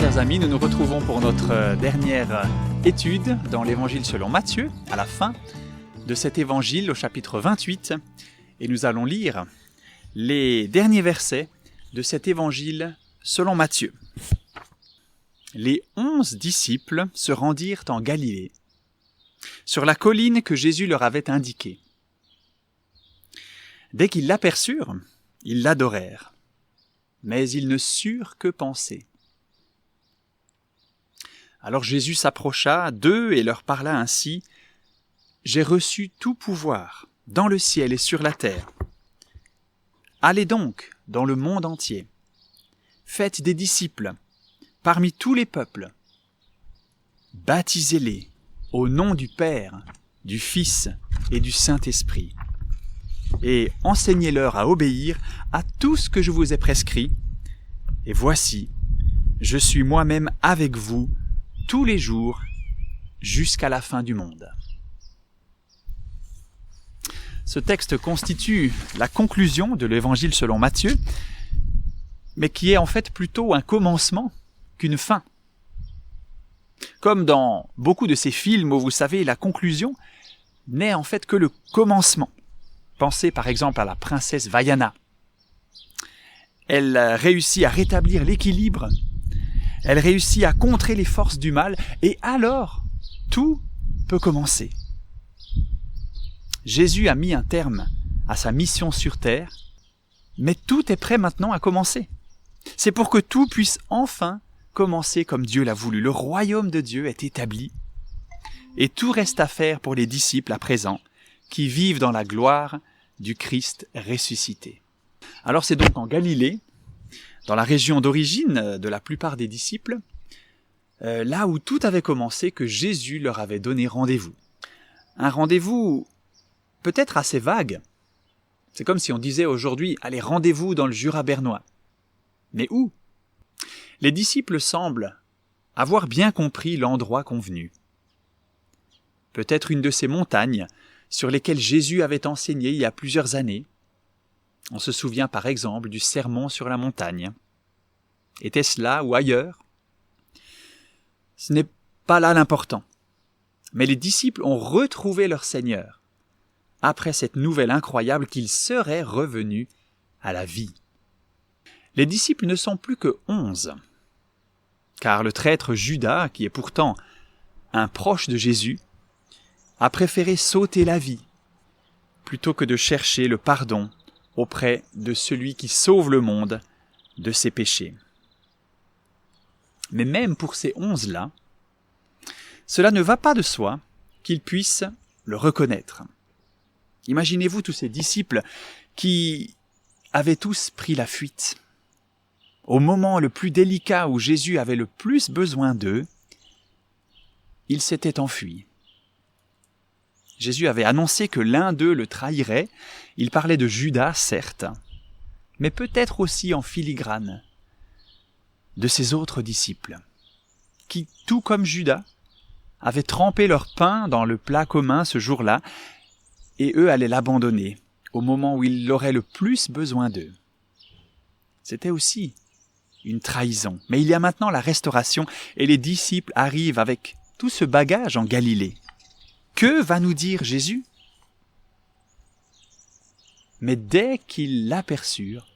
chers amis, nous nous retrouvons pour notre dernière étude dans l'Évangile selon Matthieu, à la fin de cet Évangile au chapitre 28, et nous allons lire les derniers versets de cet Évangile selon Matthieu. Les 11 disciples se rendirent en Galilée, sur la colline que Jésus leur avait indiquée. Dès qu'ils l'aperçurent, ils l'adorèrent, mais ils ne surent que penser. Alors Jésus s'approcha d'eux et leur parla ainsi : « J'ai reçu tout pouvoir, dans le ciel et sur la terre. Allez donc dans le monde entier. Faites des disciples parmi tous les peuples. Baptisez-les au nom du Père, du Fils et du Saint-Esprit. Et enseignez-leur à obéir à tout ce que je vous ai prescrit. Et voici, je suis moi-même avec vous tous les jours jusqu'à la fin du monde. » Ce texte constitue la conclusion de l'Évangile selon Matthieu, mais qui est en fait plutôt un commencement qu'une fin. Comme dans beaucoup de ces films où vous savez, la conclusion n'est en fait que le commencement. Pensez par exemple à la princesse Vaiana. Elle réussit à rétablir l'équilibre, elle réussit à contrer les forces du mal, et alors tout peut commencer. Jésus a mis un terme à sa mission sur terre, mais tout est prêt maintenant à commencer. C'est pour que tout puisse enfin commencer comme Dieu l'a voulu. Le royaume de Dieu est établi, et tout reste à faire pour les disciples à présent, qui vivent dans la gloire du Christ ressuscité. Alors c'est donc en Galilée, dans la région d'origine de la plupart des disciples, là où tout avait commencé, que Jésus leur avait donné rendez-vous. Un rendez-vous peut-être assez vague. C'est comme si on disait aujourd'hui « Allez, rendez-vous dans le Jura bernois ». Mais où ? Les disciples semblent avoir bien compris l'endroit convenu. Peut-être une de ces montagnes sur lesquelles Jésus avait enseigné il y a plusieurs années. On se souvient par exemple du sermon sur la montagne. Était-ce là ou ailleurs ? Ce n'est pas là l'important. Mais les disciples ont retrouvé leur Seigneur après cette nouvelle incroyable qu'il serait revenu à la vie. Les disciples ne sont plus que 11, car le traître Judas, qui est pourtant un proche de Jésus, a préféré s'ôter la vie plutôt que de chercher le pardon auprès de celui qui sauve le monde de ses péchés. Mais même pour ces 11-là, cela ne va pas de soi qu'ils puissent le reconnaître. Imaginez-vous tous ces disciples qui avaient tous pris la fuite. Au moment le plus délicat où Jésus avait le plus besoin d'eux, ils s'étaient enfuis. Jésus avait annoncé que l'un d'eux le trahirait. Il parlait de Judas, certes, mais peut-être aussi en filigrane de ses autres disciples, qui, tout comme Judas, avaient trempé leur pain dans le plat commun ce jour-là, et eux allaient l'abandonner au moment où il aurait le plus besoin d'eux. C'était aussi une trahison. Mais il y a maintenant la restauration, et les disciples arrivent avec tout ce bagage en Galilée. Que va nous dire Jésus ? Mais dès qu'ils l'aperçurent,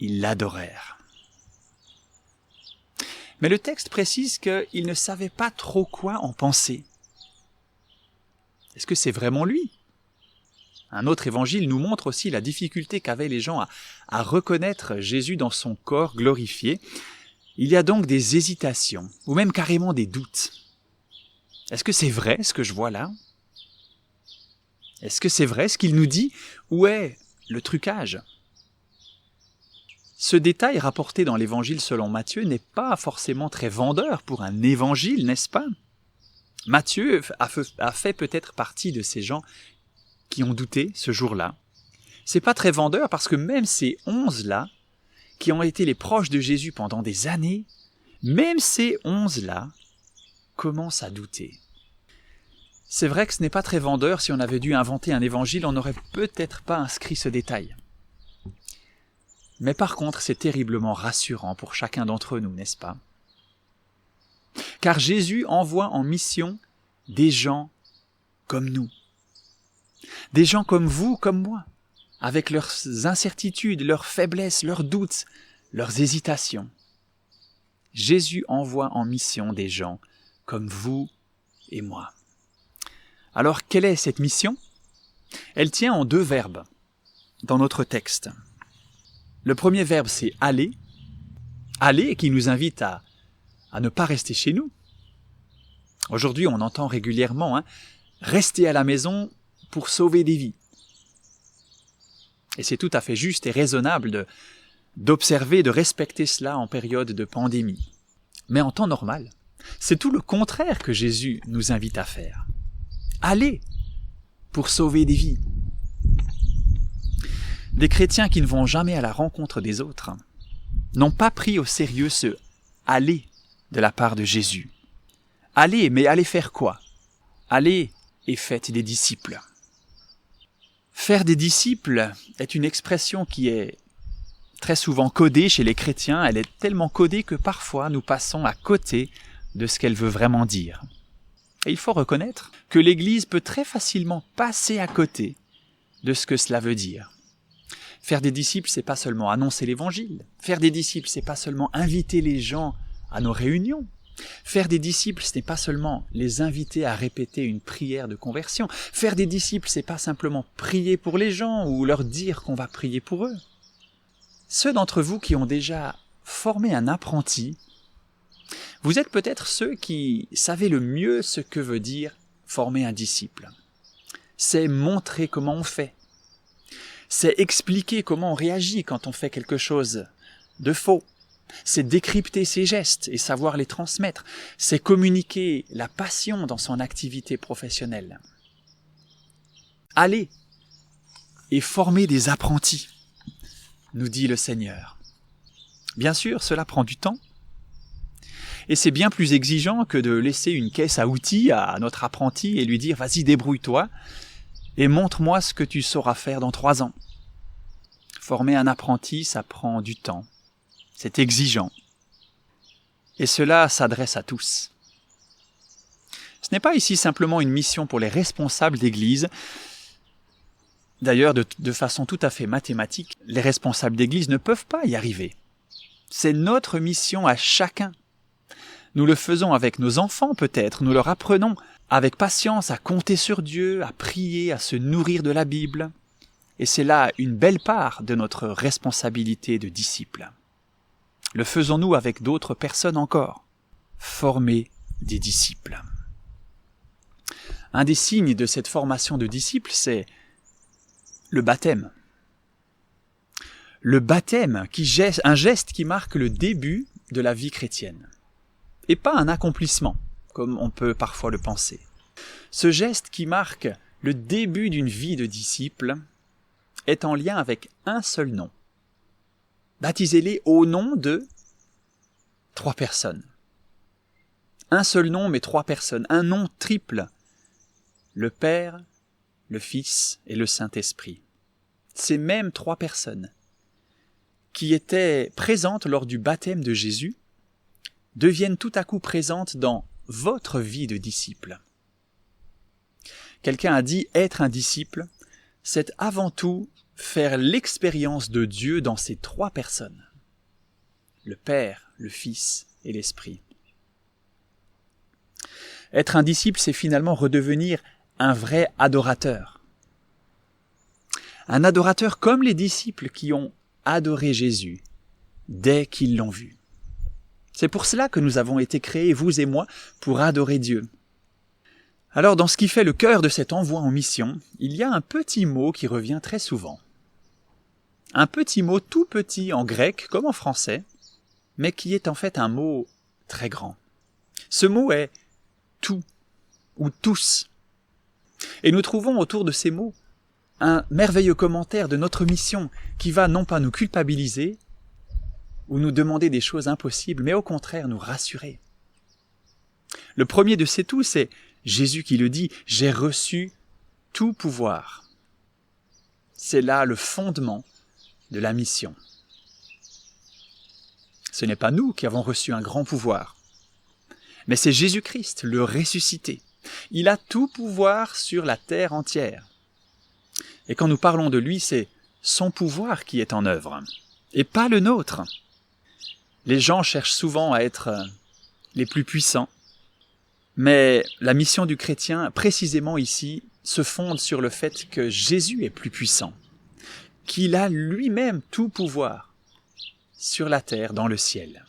ils l'adorèrent. Mais le texte précise qu'ils ne savaient pas trop quoi en penser. Est-ce que c'est vraiment lui ? Un autre évangile nous montre aussi la difficulté qu'avaient les gens à reconnaître Jésus dans son corps glorifié. Il y a donc des hésitations, ou même carrément des doutes. Est-ce que c'est vrai ce que je vois là ? Est-ce que c'est vrai ce qu'il nous dit ? Où est le trucage ? Ce détail rapporté dans l'évangile selon Matthieu n'est pas forcément très vendeur pour un évangile, n'est-ce pas ? Matthieu a fait peut-être partie de ces gens qui ont douté ce jour-là. C'est pas très vendeur parce que même ces 11-là, qui ont été les proches de Jésus pendant des années, même ces 11-là commencent à douter. C'est vrai que ce n'est pas très vendeur. Si on avait dû inventer un évangile, on n'aurait peut-être pas inscrit ce détail. Mais par contre, c'est terriblement rassurant pour chacun d'entre nous, n'est-ce pas ? car Jésus envoie en mission des gens comme nous. Des gens comme vous, comme moi, avec leurs incertitudes, leurs faiblesses, leurs doutes, leurs hésitations. Jésus envoie en mission des gens comme vous et moi. Alors, quelle est cette mission ? Elle tient en 2 verbes dans notre texte. Le premier verbe, c'est « aller ». « Aller » qui nous invite à ne pas rester chez nous. Aujourd'hui, on entend régulièrement « rester à la maison pour sauver des vies ». Et c'est tout à fait juste et raisonnable d'observer, de respecter cela en période de pandémie. Mais en temps normal, c'est tout le contraire que Jésus nous invite à faire. Aller pour sauver des vies. Des chrétiens qui ne vont jamais à la rencontre des autres n'ont pas pris au sérieux ce « aller » de la part de Jésus. Allez, mais allez faire quoi ? Allez et faites des disciples. Faire des disciples est une expression qui est très souvent codée chez les chrétiens. Elle est tellement codée que parfois nous passons à côté de ce qu'elle veut vraiment dire. Et il faut reconnaître que l'Église peut très facilement passer à côté de ce que cela veut dire. Faire des disciples, c'est pas seulement annoncer l'Évangile. Faire des disciples, c'est pas seulement inviter les gens à nos réunions. Faire des disciples, ce n'est pas seulement les inviter à répéter une prière de conversion. Faire des disciples, c'est pas simplement prier pour les gens ou leur dire qu'on va prier pour eux. Ceux d'entre vous qui ont déjà formé un apprenti, vous êtes peut-être ceux qui savez le mieux ce que veut dire former un disciple. C'est montrer comment on fait. C'est expliquer comment on réagit quand on fait quelque chose de faux. C'est décrypter ses gestes et savoir les transmettre. C'est communiquer la passion dans son activité professionnelle. Allez et formez des apprentis, nous dit le Seigneur. Bien sûr, cela prend du temps. Et c'est bien plus exigeant que de laisser une caisse à outils à notre apprenti et lui dire « Vas-y, débrouille-toi et montre-moi ce que tu sauras faire dans 3 ans. » Former un apprenti, ça prend du temps. C'est exigeant. Et cela s'adresse à tous. Ce n'est pas ici simplement une mission pour les responsables d'Église. D'ailleurs, de façon tout à fait mathématique, les responsables d'Église ne peuvent pas y arriver. C'est notre mission à chacun. Nous le faisons avec nos enfants peut-être, nous leur apprenons avec patience à compter sur Dieu, à prier, à se nourrir de la Bible. Et c'est là une belle part de notre responsabilité de disciples. Le faisons-nous avec d'autres personnes encore ? Former des disciples. Un des signes de cette formation de disciples, c'est le baptême. Le baptême, un geste qui marque le début de la vie chrétienne. Et pas un accomplissement, comme on peut parfois le penser. Ce geste qui marque le début d'une vie de disciple est en lien avec un seul nom. Baptisez-les au nom de 3 personnes. Un seul nom, mais 3 personnes. Un nom triple. Le Père, le Fils et le Saint-Esprit. Ces mêmes 3 personnes qui étaient présentes lors du baptême de Jésus deviennent tout à coup présentes dans votre vie de disciple. Quelqu'un a dit « être un disciple », c'est avant tout faire l'expérience de Dieu dans ces 3 personnes. Le Père, le Fils et l'Esprit. Être un disciple, c'est finalement redevenir un vrai adorateur. Un adorateur comme les disciples qui ont adoré Jésus dès qu'ils l'ont vu. C'est pour cela que nous avons été créés, vous et moi, pour adorer Dieu. Alors, dans ce qui fait le cœur de cet envoi en mission, il y a un petit mot qui revient très souvent. Un petit mot tout petit en grec comme en français, mais qui est en fait un mot très grand. Ce mot est « tout » ou « tous ». Et nous trouvons autour de ces mots un merveilleux commentaire de notre mission qui va non pas nous culpabiliser ou nous demander des choses impossibles, mais au contraire nous rassurer. Le premier de ces tous, c'est Jésus qui le dit « J'ai reçu tout pouvoir ». C'est là le fondement de la mission. Ce n'est pas nous qui avons reçu un grand pouvoir. Mais c'est Jésus-Christ, le ressuscité. Il a tout pouvoir sur la terre entière. Et quand nous parlons de lui, c'est son pouvoir qui est en œuvre, et pas le nôtre. Les gens cherchent souvent à être les plus puissants, mais la mission du chrétien, précisément ici, se fonde sur le fait que Jésus est plus puissant, qu'il a lui-même tout pouvoir sur la terre, dans le ciel.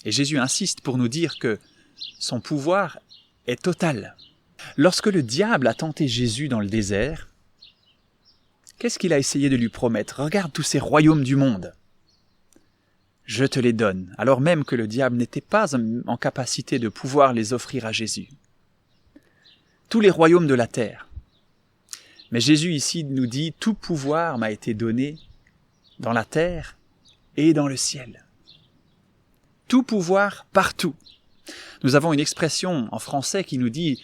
Et Jésus insiste pour nous dire que son pouvoir est total. Lorsque le diable a tenté Jésus dans le désert, qu'est-ce qu'il a essayé de lui promettre? Regarde tous ces royaumes du monde. Je te les donne, alors même que le diable n'était pas en capacité de pouvoir les offrir à Jésus. Tous les royaumes de la terre. Mais Jésus ici nous dit, tout pouvoir m'a été donné dans la terre et dans le ciel. Tout pouvoir partout. Nous avons une expression en français qui nous dit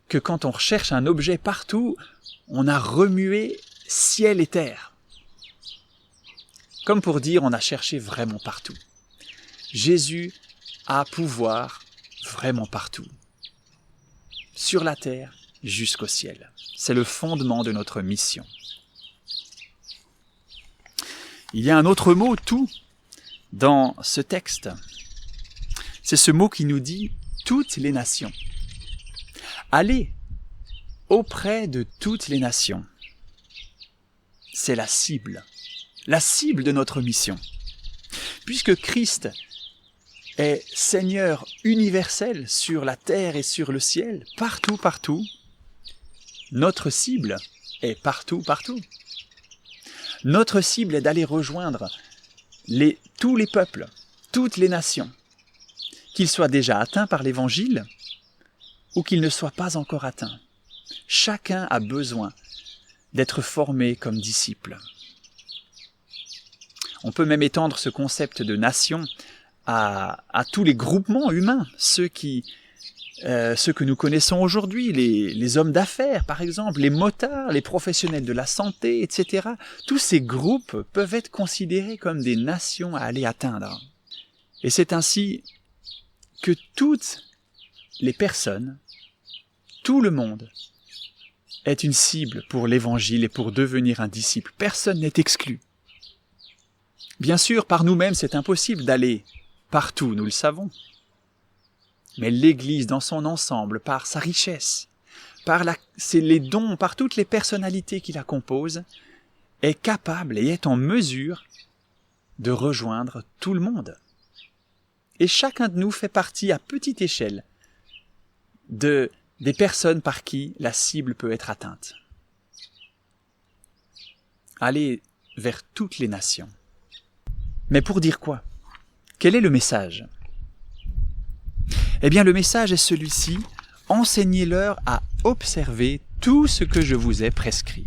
que quand on recherche un objet partout, on a remué ciel et terre. Comme pour dire, on a cherché vraiment partout. Jésus a pouvoir vraiment partout. Sur la terre jusqu'au ciel. C'est le fondement de notre mission. Il y a un autre mot, tout, dans ce texte. C'est ce mot qui nous dit « toutes les nations ». Allez auprès de toutes les nations. C'est la cible de notre mission. Puisque Christ est Seigneur universel sur la terre et sur le ciel, partout, notre cible est partout. Notre cible est d'aller rejoindre tous les peuples, toutes les nations, qu'ils soient déjà atteints par l'Évangile ou qu'ils ne soient pas encore atteints. Chacun a besoin d'être formé comme disciple. On peut même étendre ce concept de nation à tous les groupements humains, ceux que nous connaissons aujourd'hui, les hommes d'affaires par exemple, les motards, les professionnels de la santé, etc. Tous ces groupes peuvent être considérés comme des nations à aller atteindre. Et c'est ainsi que toutes les personnes, tout le monde, est une cible pour l'Évangile et pour devenir un disciple. Personne n'est exclu. Bien sûr, par nous-mêmes, c'est impossible d'aller partout, nous le savons. Mais l'Église dans son ensemble, par sa richesse, par les dons, par toutes les personnalités qui la composent, est capable et est en mesure de rejoindre tout le monde. Et chacun de nous fait partie à petite échelle des personnes par qui la cible peut être atteinte. Aller vers toutes les nations. Mais pour dire quoi? Quel est le message? Eh bien, le message est celui-ci: enseignez-leur à observer tout ce que je vous ai prescrit.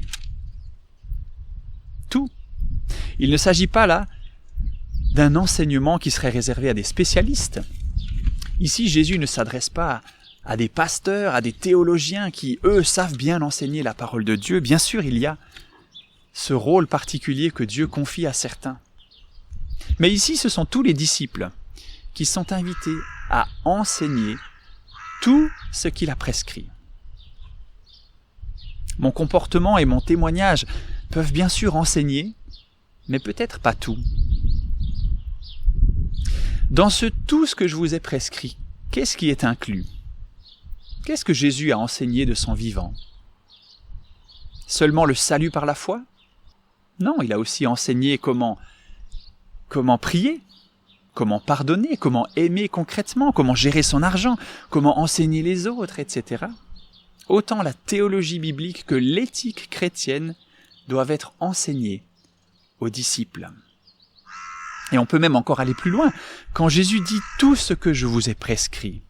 Tout. Il ne s'agit pas là d'un enseignement qui serait réservé à des spécialistes. Ici, Jésus ne s'adresse pas à des pasteurs, à des théologiens qui, eux, savent bien enseigner la parole de Dieu. Bien sûr, il y a ce rôle particulier que Dieu confie à certains. Mais ici, ce sont tous les disciples qui sont invités à enseigner tout ce qu'il a prescrit. Mon comportement et mon témoignage peuvent bien sûr enseigner, mais peut-être pas tout. Dans tout ce que je vous ai prescrit, qu'est-ce qui est inclus? Qu'est-ce que Jésus a enseigné de son vivant? Seulement le salut par la foi? Non, il a aussi enseigné comment prier, comment pardonner, comment aimer concrètement, comment gérer son argent, comment enseigner les autres, etc. Autant la théologie biblique que l'éthique chrétienne doivent être enseignées aux disciples. Et on peut même encore aller plus loin. Quand Jésus dit « tout ce que je vous ai prescrit »,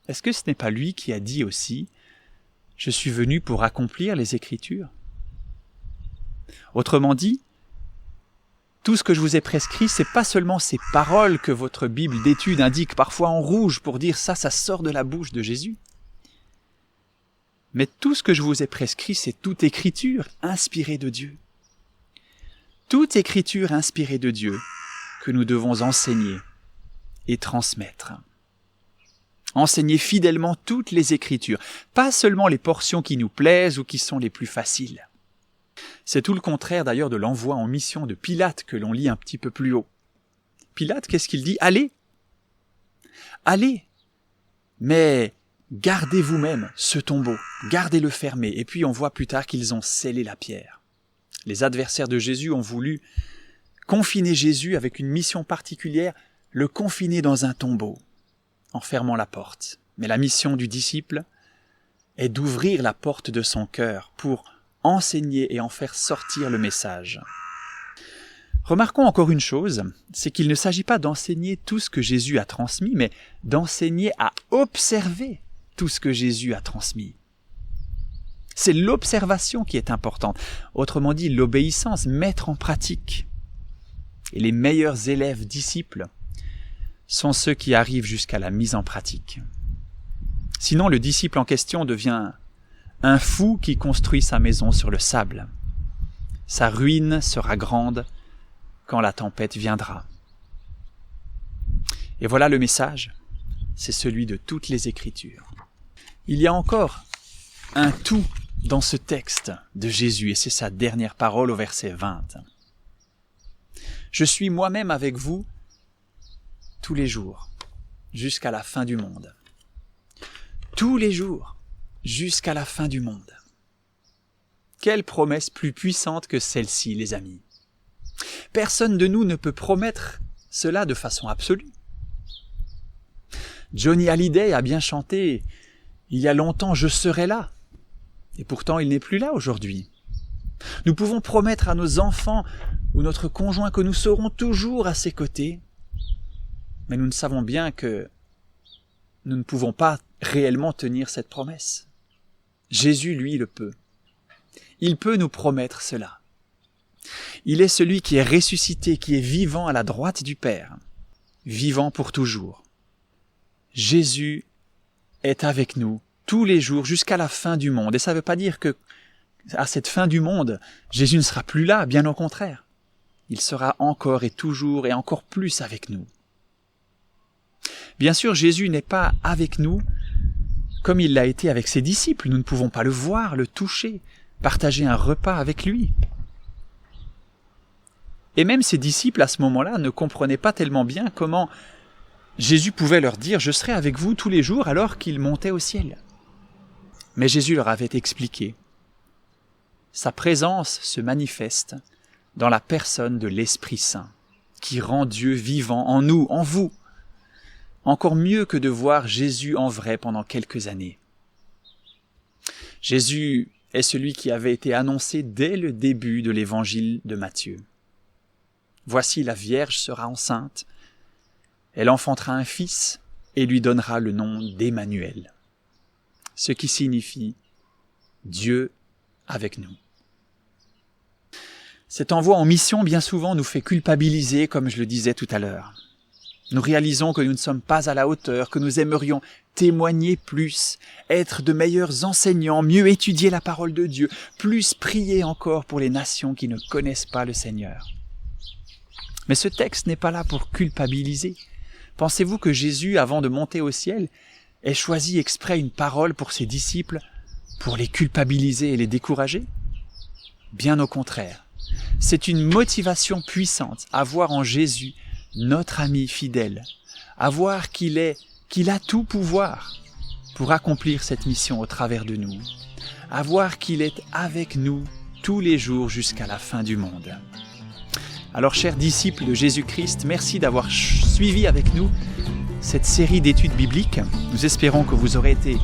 est-ce que ce n'est pas lui qui a dit aussi « je suis venu pour accomplir les Écritures » ? Autrement dit, tout ce que je vous ai prescrit, c'est pas seulement ces paroles que votre Bible d'étude indique parfois en rouge pour dire ça sort de la bouche de Jésus. Mais tout ce que je vous ai prescrit, c'est toute écriture inspirée de Dieu. Toute écriture inspirée de Dieu que nous devons enseigner et transmettre. Enseigner fidèlement toutes les Écritures, pas seulement les portions qui nous plaisent ou qui sont les plus faciles. C'est tout le contraire d'ailleurs de l'envoi en mission de Pilate que l'on lit un petit peu plus haut. Pilate, qu'est-ce qu'il dit ? Allez ! Allez ! Mais gardez vous-même ce tombeau, gardez-le fermé. Et puis on voit plus tard qu'ils ont scellé la pierre. Les adversaires de Jésus ont voulu confiner Jésus avec une mission particulière, le confiner dans un tombeau, en fermant la porte. Mais la mission du disciple est d'ouvrir la porte de son cœur pour enseigner et en faire sortir le message. Remarquons encore une chose, c'est qu'il ne s'agit pas d'enseigner tout ce que Jésus a transmis, mais d'enseigner à observer tout ce que Jésus a transmis. C'est l'observation qui est importante, autrement dit l'obéissance, mettre en pratique. Et les meilleurs élèves disciples sont ceux qui arrivent jusqu'à la mise en pratique. Sinon, le disciple en question devient un fou qui construit sa maison sur le sable. Sa ruine sera grande quand la tempête viendra. Et voilà le message, c'est celui de toutes les Écritures. Il y a encore un tout dans ce texte de Jésus, et c'est sa dernière parole au verset 20. Je suis moi-même avec vous tous les jours, jusqu'à la fin du monde. Tous les jours, jusqu'à la fin du monde. Quelle promesse plus puissante que celle-ci, les amis. Personne de nous ne peut promettre cela de façon absolue. Johnny Hallyday a bien chanté « Il y a longtemps, je serai là ». Et pourtant, il n'est plus là aujourd'hui. Nous pouvons promettre à nos enfants ou notre conjoint que nous serons toujours à ses côtés, mais nous ne savons bien que nous ne pouvons pas réellement tenir cette promesse. Jésus, lui, le peut. Il peut nous promettre cela. Il est celui qui est ressuscité, qui est vivant à la droite du Père, vivant pour toujours. Jésus est avec nous tous les jours jusqu'à la fin du monde. Et ça ne veut pas dire que à cette fin du monde, Jésus ne sera plus là, bien au contraire. Il sera encore et toujours et encore plus avec nous. Bien sûr, Jésus n'est pas avec nous comme il l'a été avec ses disciples. Nous ne pouvons pas le voir, le toucher, partager un repas avec lui. Et même ses disciples, à ce moment-là, ne comprenaient pas tellement bien comment Jésus pouvait leur dire « Je serai avec vous tous les jours » alors qu'il montait au ciel. Mais Jésus leur avait expliqué. Sa présence se manifeste dans la personne de l'Esprit Saint, qui rend Dieu vivant en nous, en vous. Encore mieux que de voir Jésus en vrai pendant quelques années. Jésus est celui qui avait été annoncé dès le début de l'évangile de Matthieu. Voici la Vierge sera enceinte, elle enfantera un fils et lui donnera le nom d'Emmanuel, ce qui signifie Dieu avec nous. Cet envoi en mission, bien souvent, nous fait culpabiliser, comme je le disais tout à l'heure. Nous réalisons que nous ne sommes pas à la hauteur, que nous aimerions témoigner plus, être de meilleurs enseignants, mieux étudier la parole de Dieu, plus prier encore pour les nations qui ne connaissent pas le Seigneur. Mais ce texte n'est pas là pour culpabiliser. Pensez-vous que Jésus, avant de monter au ciel, ait choisi exprès une parole pour ses disciples pour les culpabiliser et les décourager ? Bien au contraire. C'est une motivation puissante à voir en Jésus notre ami fidèle, à voir qu'il a tout pouvoir pour accomplir cette mission au travers de nous, à voir qu'il est avec nous tous les jours jusqu'à la fin du monde. Alors, chers disciples de Jésus-Christ, merci d'avoir suivi avec nous cette série d'études bibliques. Nous espérons que vous aurez été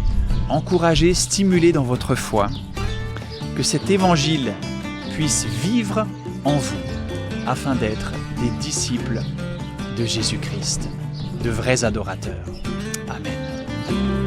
encouragés, stimulés dans votre foi, que cet évangile puisse vivre en vous, afin d'être des disciples de Jésus-Christ, de vrais adorateurs. Amen.